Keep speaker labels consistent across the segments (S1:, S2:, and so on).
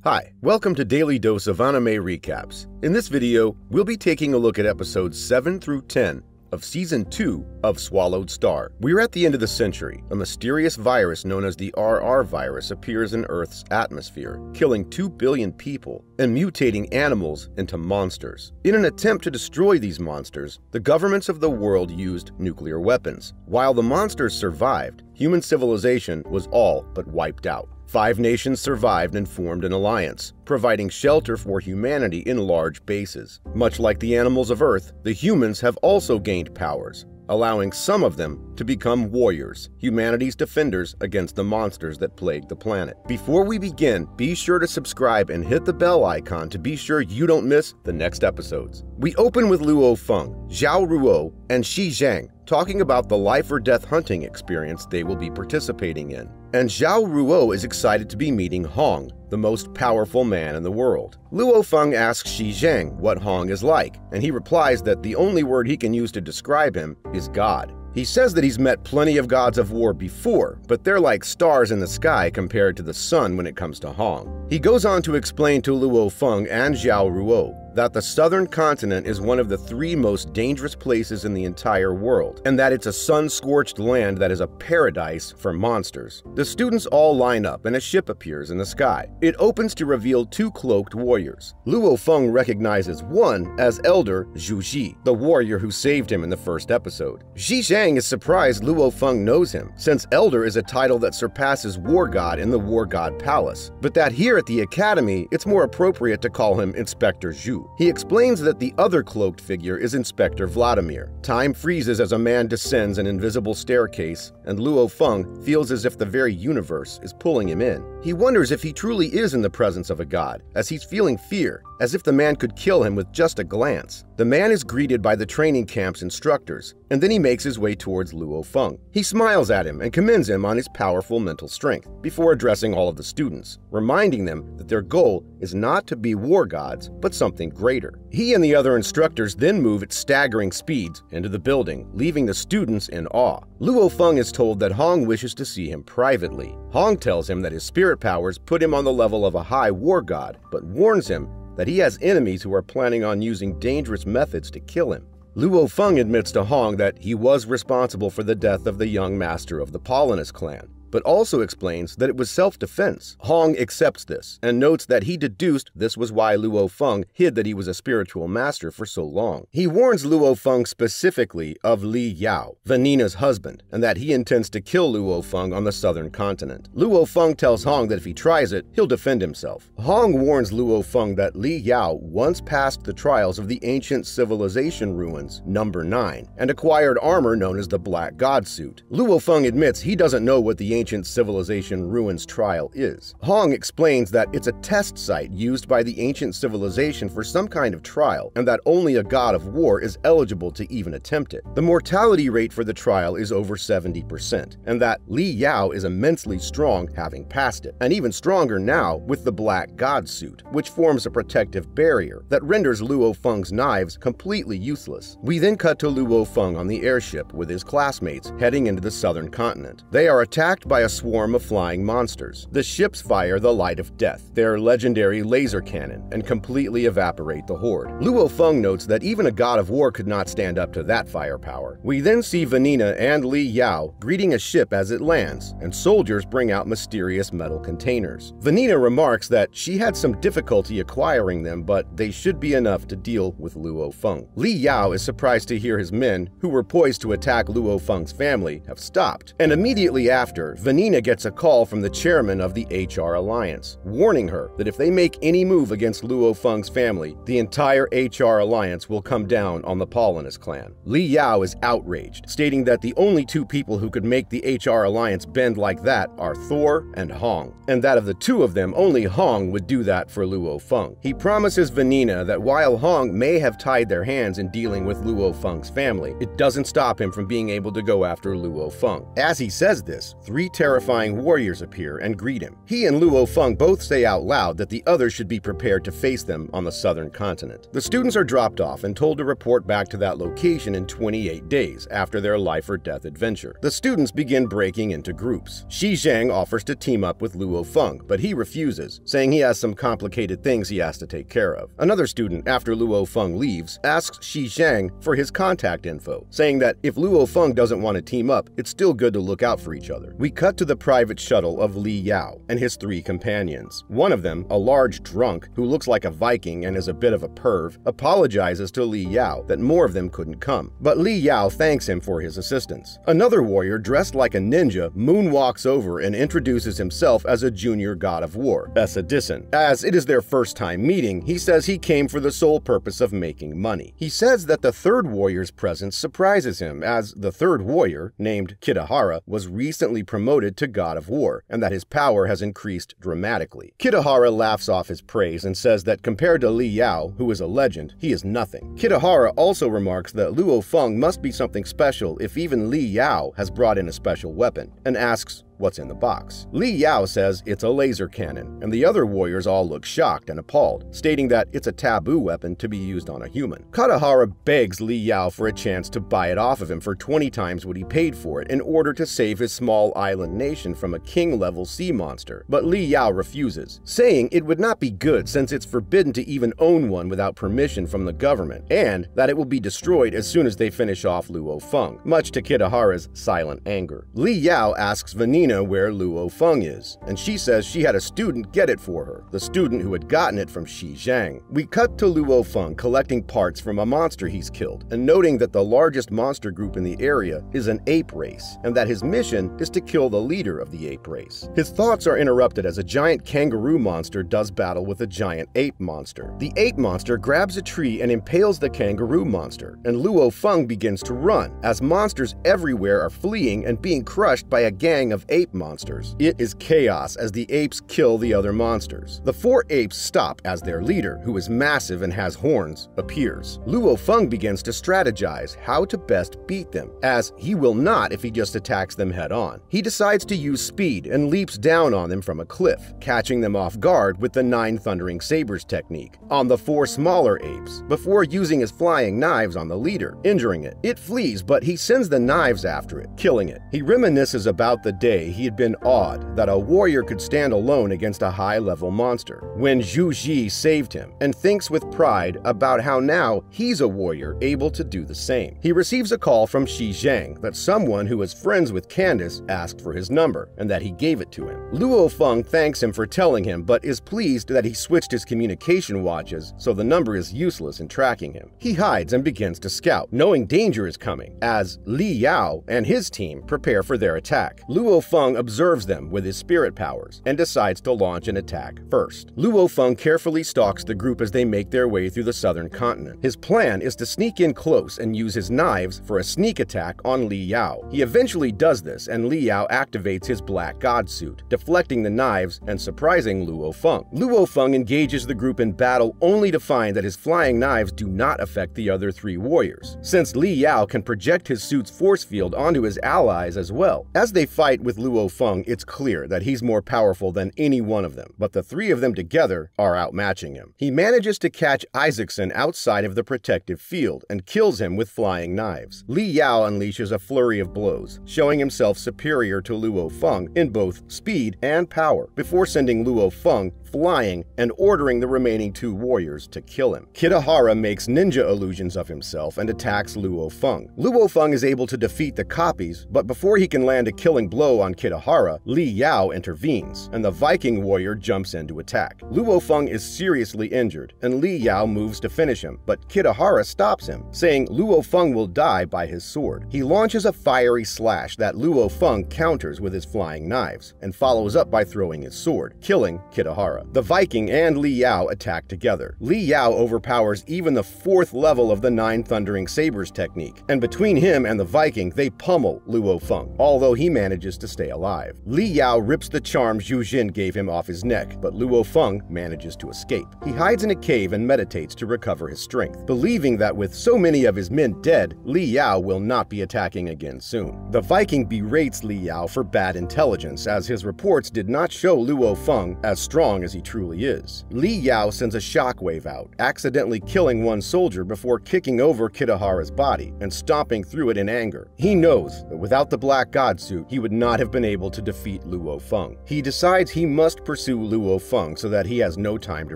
S1: Hi, welcome to Daily Dose of Anime Recaps. In this video, we'll be taking a look at episodes 7 through 10 of Season 2 of Swallowed Star. We're at the end of the century. A mysterious virus known as the RR virus appears in Earth's atmosphere, killing 2 billion people and mutating animals into monsters. In an attempt to destroy these monsters, the governments of the world used nuclear weapons. While the monsters survived, human civilization was all but wiped out. 5 nations survived and formed an alliance, providing shelter for humanity in large bases. Much like the animals of Earth, the humans have also gained powers, allowing some of them to become warriors, humanity's defenders against the monsters that plague the planet. Before we begin, be sure to subscribe and hit the bell icon to be sure you don't miss the next episodes. We open with Luo Feng, Zhao Ruo, and Shi Zhang talking about the life or death hunting experience they will be participating in. And Zhao Ruo is excited to be meeting Hong, the most powerful man in the world. Luo Feng asks Shi Zhang what Hong is like, and he replies that the only word he can use to describe him is God. He says that he's met plenty of gods of war before, but they're like stars in the sky compared to the sun when it comes to Hong. He goes on to explain to Luo Feng and Zhao Ruo that the southern continent is one of the 3 most dangerous places in the entire world, and that it's a sun-scorched land that is a paradise for monsters. The students all line up and a ship appears in the sky. It opens to reveal 2 cloaked warriors. Luo Feng recognizes one as Elder Zhu Ji, the warrior who saved him in the first episode. Shi Zhang is surprised Luo Feng knows him, since Elder is a title that surpasses War God in the War God Palace, but that here at the Academy, it's more appropriate to call him Inspector Zhu. He explains that the other cloaked figure is Inspector Vladimir. Time freezes as a man descends an invisible staircase, and Luo Feng feels as if the very universe is pulling him in. He wonders if he truly is in the presence of a god, as he's feeling fear, as if the man could kill him with just a glance. The man is greeted by the training camp's instructors, and then he makes his way towards Luo Feng. He smiles at him and commends him on his powerful mental strength, before addressing all of the students, reminding them that their goal is not to be war gods, but something greater. He and the other instructors then move at staggering speeds into the building, leaving the students in awe. Luo Feng is told that Hong wishes to see him privately. Hong tells him that his spirit powers put him on the level of a high war god, but warns him that he has enemies who are planning on using dangerous methods to kill him. Luo Feng admits to Hong that he was responsible for the death of the young master of the Polonus clan, but also explains that it was self-defense. Hong accepts this and notes that he deduced this was why Luo Feng hid that he was a spiritual master for so long. He warns Luo Feng specifically of Li Yao, Vanina's husband, and that he intends to kill Luo Feng on the southern continent. Luo Feng tells Hong that if he tries it, he'll defend himself. Hong warns Luo Feng that Li Yao once passed the trials of the ancient civilization ruins, number 9, and acquired armor known as the Black God Suit. Luo Feng admits he doesn't know what the ancient civilization ruins trial is. Hong explains that it's a test site used by the ancient civilization for some kind of trial, and that only a god of war is eligible to even attempt it. The mortality rate for the trial is over 70%, and that Li Yao is immensely strong having passed it, and even stronger now with the Black God Suit, which forms a protective barrier that renders Luo Feng's knives completely useless. We then cut to Luo Feng on the airship with his classmates heading into the southern continent. They are attacked by a swarm of flying monsters. The ships fire the Light of Death, their legendary laser cannon, and completely evaporate the horde. Luo Feng notes that even a god of war could not stand up to that firepower. We then see Vanina and Li Yao greeting a ship as it lands, and soldiers bring out mysterious metal containers. Vanina remarks that she had some difficulty acquiring them, but they should be enough to deal with Luo Feng. Li Yao is surprised to hear his men, who were poised to attack Luo Feng's family, have stopped, and immediately after, Vanina gets a call from the chairman of the HR Alliance, warning her that if they make any move against Luo Feng's family, the entire HR Alliance will come down on the Polonus clan. Li Yao is outraged, stating that the only 2 people who could make the HR Alliance bend like that are Thor and Hong, and that of the 2 of them, only Hong would do that for Luo Feng. He promises Vanina that while Hong may have tied their hands in dealing with Luo Feng's family, it doesn't stop him from being able to go after Luo Feng. As he says this, 3 three terrifying warriors appear and greet him. He and Luo Feng both say out loud that the others should be prepared to face them on the southern continent. The students are dropped off and told to report back to that location in 28 days after their life or death adventure. The students begin breaking into groups. Xi Zhang offers to team up with Luo Feng, but he refuses, saying he has some complicated things he has to take care of. Another student, after Luo Feng leaves, asks Xi Zhang for his contact info, saying that if Luo Feng doesn't want to team up, it's still good to look out for each other. We cut to the private shuttle of Li Yao and his three companions. One of them, a large drunk who looks like a Viking and is a bit of a perv, apologizes to Li Yao that more of them couldn't come, but Li Yao thanks him for his assistance. Another warrior dressed like a ninja moonwalks over and introduces himself as a junior god of war, Esadison. As it is their first time meeting, he says he came for the sole purpose of making money. He says that the third warrior's presence surprises him, as the third warrior, named Kitahara, was recently promoted to god of war, and that his power has increased dramatically. Kitahara laughs off his praise and says that compared to Li Yao, who is a legend, he is nothing. Kitahara also remarks that Luo Feng must be something special if even Li Yao has brought in a special weapon, and asks what's in the box. Li Yao says it's a laser cannon, and the other warriors all look shocked and appalled, stating that it's a taboo weapon to be used on a human. Kitahara begs Li Yao for a chance to buy it off of him for 20 times what he paid for it in order to save his small island nation from a king-level sea monster, but Li Yao refuses, saying it would not be good since it's forbidden to even own one without permission from the government, and that it will be destroyed as soon as they finish off Luo Feng, much to Kitahara's silent anger. Li Yao asks Vanina where Luo Feng is, and she says she had a student get it for her, the student who had gotten it from Xi Zhang. We cut to Luo Feng collecting parts from a monster he's killed, and noting that the largest monster group in the area is an ape race, and that his mission is to kill the leader of the ape race. His thoughts are interrupted as a giant kangaroo monster does battle with a giant ape monster. The ape monster grabs a tree and impales the kangaroo monster, and Luo Feng begins to run, as monsters everywhere are fleeing and being crushed by a gang of ape monsters. It is chaos as the apes kill the other monsters. The four apes stop as their leader, who is massive and has horns, appears. Luo Feng begins to strategize how to best beat them, as he will not if he just attacks them head on. He decides to use speed and leaps down on them from a cliff, catching them off guard with the 9 Thundering Sabers technique on the 4 smaller apes, before using his flying knives on the leader, injuring it. It flees, but he sends the knives after it, killing it. He reminisces about the day he had been awed that a warrior could stand alone against a high-level monster, when Zhu Ji saved him, and thinks with pride about how now he's a warrior able to do the same. He receives a call from Xi Zhang that someone who is friends with Candace asked for his number, and that he gave it to him. Luo Feng thanks him for telling him, but is pleased that he switched his communication watches, so the number is useless in tracking him. He hides and begins to scout, knowing danger is coming, as Li Yao and his team prepare for their attack. Luo Feng observes them with his spirit powers and decides to launch an attack first. Luo Feng carefully stalks the group as they make their way through the southern continent. His plan is to sneak in close and use his knives for a sneak attack on Li Yao. He eventually does this, and Li Yao activates his black god suit, deflecting the knives and surprising Luo Feng. Luo Feng engages the group in battle only to find that his flying knives do not affect the other 3 warriors, since Li Yao can project his suit's force field onto his allies as well. As they fight with Luo Feng, it's clear that he's more powerful than any one of them, but the 3 of them together are outmatching him. He manages to catch Isaacson outside of the protective field and kills him with flying knives. Li Yao unleashes a flurry of blows, showing himself superior to Luo Feng in both speed and power, before sending Luo Feng flying and ordering the remaining 2 warriors to kill him. Kitahara makes ninja illusions of himself and attacks Luo Feng. Luo Feng is able to defeat the copies, but before he can land a killing blow on Kitahara, Li Yao intervenes, and the Viking warrior jumps in to attack. Luo Feng is seriously injured, and Li Yao moves to finish him, but Kitahara stops him, saying Luo Feng will die by his sword. He launches a fiery slash that Luo Feng counters with his flying knives, and follows up by throwing his sword, killing Kitahara. The Viking and Li Yao attack together. Li Yao overpowers even the 4th level of the 9 Thundering Sabers technique, and between him and the Viking, they pummel Luo Feng, although he manages to stay alive. Li Yao rips the charm Zhu Jin gave him off his neck, but Luo Feng manages to escape. He hides in a cave and meditates to recover his strength, believing that with so many of his men dead, Li Yao will not be attacking again soon. The Viking berates Li Yao for bad intelligence, as his reports did not show Luo Feng as strong as he truly is. Li Yao sends a shockwave out, accidentally killing one soldier before kicking over Kitahara's body and stomping through it in anger. He knows that without the Black God suit, he would not have been able to defeat Luo Feng. He decides he must pursue Luo Feng so that he has no time to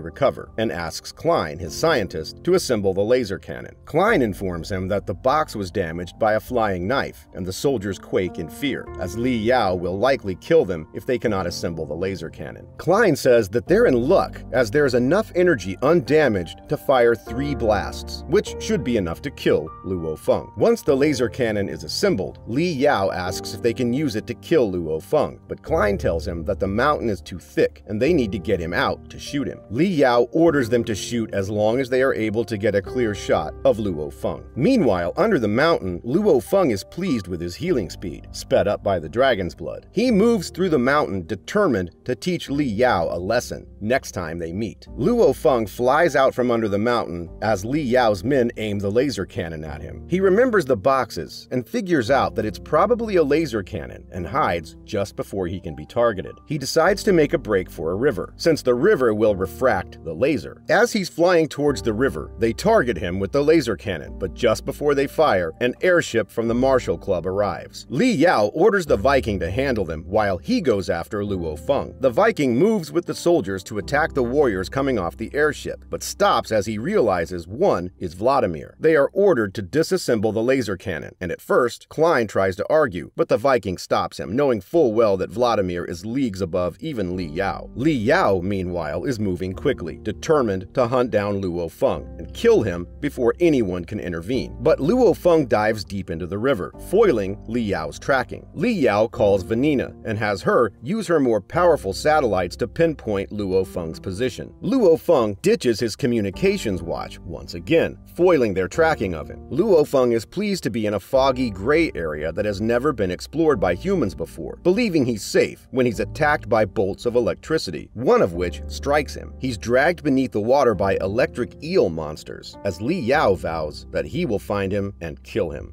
S1: recover, and asks Klein, his scientist, to assemble the laser cannon. Klein informs him that the box was damaged by a flying knife, and the soldiers quake in fear, as Li Yao will likely kill them if they cannot assemble the laser cannon. Klein says that they're in luck, as there is enough energy undamaged to fire 3 blasts, which should be enough to kill Luo Feng. Once the laser cannon is assembled, Li Yao asks if they can use it to kill Luo Feng, but Klein tells him that the mountain is too thick and they need to get him out to shoot him. Li Yao orders them to shoot as long as they are able to get a clear shot of Luo Feng. Meanwhile, under the mountain, Luo Feng is pleased with his healing speed, sped up by the dragon's blood. He moves through the mountain determined to teach Li Yao a lesson next time they meet. Luo Feng flies out from under the mountain as Li Yao's men aim the laser cannon at him. He remembers the boxes and figures out that it's probably a laser cannon and hides just before he can be targeted. He decides to make a break for a river, since the river will refract the laser. As he's flying towards the river, they target him with the laser cannon, but just before they fire, an airship from the Marshall Club arrives. Li Yao orders the Viking to handle them while he goes after Luo Feng. The Viking moves with the soldiers to attack the warriors coming off the airship, but stops as he realizes one is Vladimir. They are ordered to disassemble the laser cannon, and at first, Klein tries to argue, but the Viking stops him, knowing full well that Vladimir is leagues above even Li Yao. Li Yao, meanwhile, is moving quickly, determined to hunt down Luo Feng and kill him before anyone can intervene. But Luo Feng dives deep into the river, foiling Li Yao's tracking. Li Yao calls Vanina and has her use her more powerful satellites to pinpoint Luo Feng's position. Luo Feng ditches his communications watch once again, foiling their tracking of him. Luo Feng is pleased to be in a foggy gray area that has never been explored by humans before, believing he's safe when he's attacked by bolts of electricity, one of which strikes him. He's dragged beneath the water by electric eel monsters, as Li Yao vows that he will find him and kill him.